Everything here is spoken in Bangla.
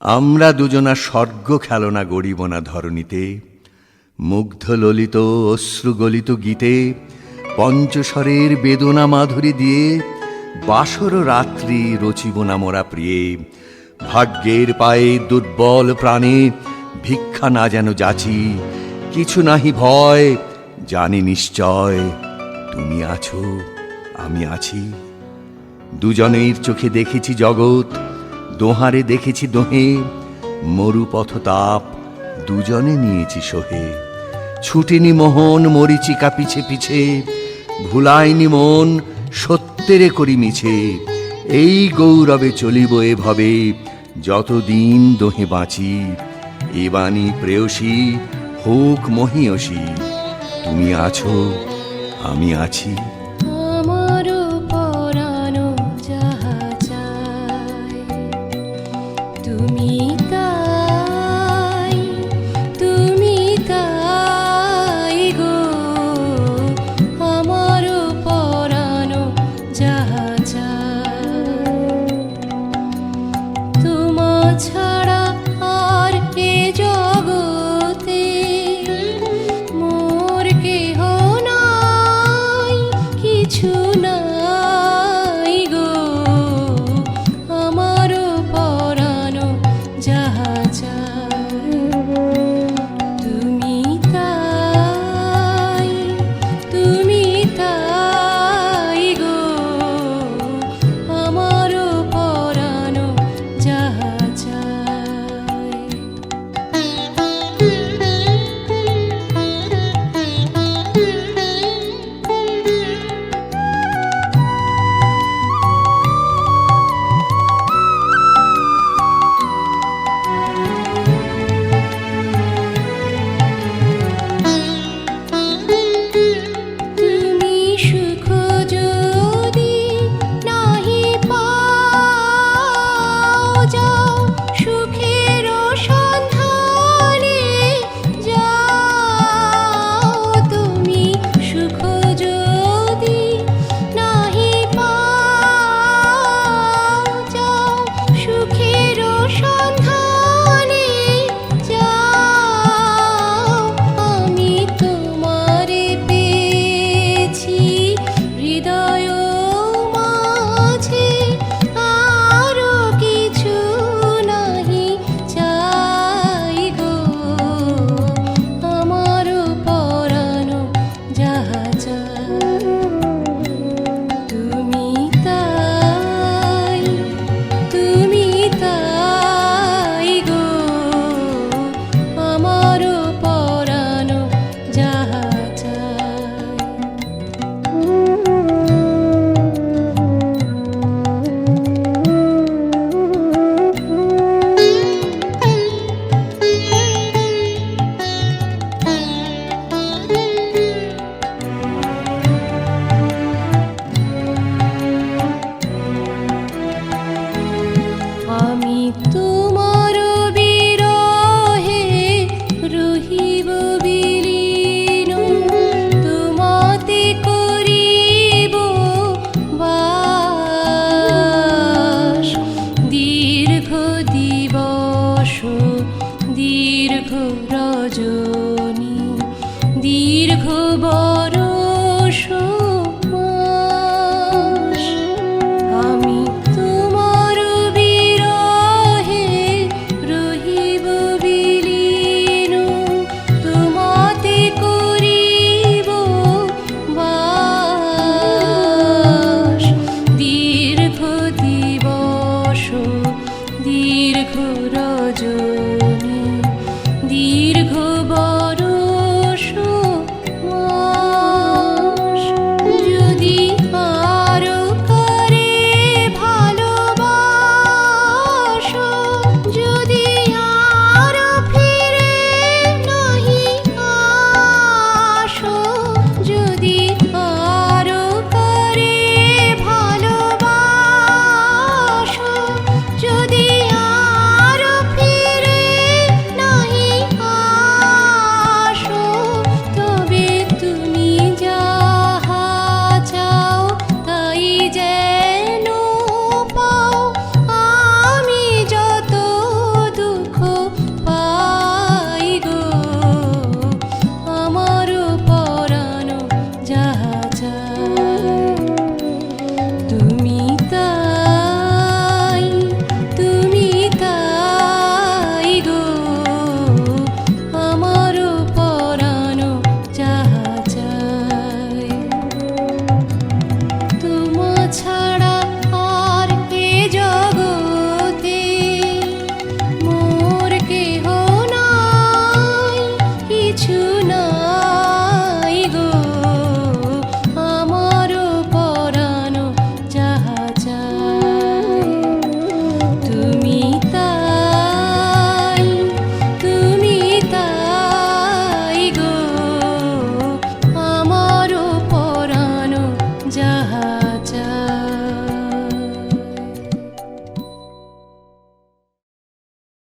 আমরা দুজনা স্বর্গ খেলনা গড়িব না ধরণীতে, মুগ্ধ ললিত অশ্রুগলিত গীতে পঞ্চস্বরের বেদনা মাধুরী দিয়ে বাসর রাত্রি রচিব না মোরা প্রিয়ে। ভাগ্যের পায়ে দুর্বল প্রাণে ভিক্ষা না যেন যাচি, কিছু নাহি ভয়, জানি নিশ্চয় তুমি আছো আমি আছি। দুজনের চোখে দেখেছি জগৎ, দোহারে দেখেছি দোহে, মরুপথ তাপ দুজনে নিয়েছি সহে। ছুটিনি মোহন মরিচিকা পিছে পিছে, ভুলাইনি মন সত্যেরে করি মিছে। এই গৌরবে চলিব এভাবে যতদিন দোহে বাঁচি। এ বাণী প্রেয়সী হোক মহিয়সী, তুমি আছো আমি আছি।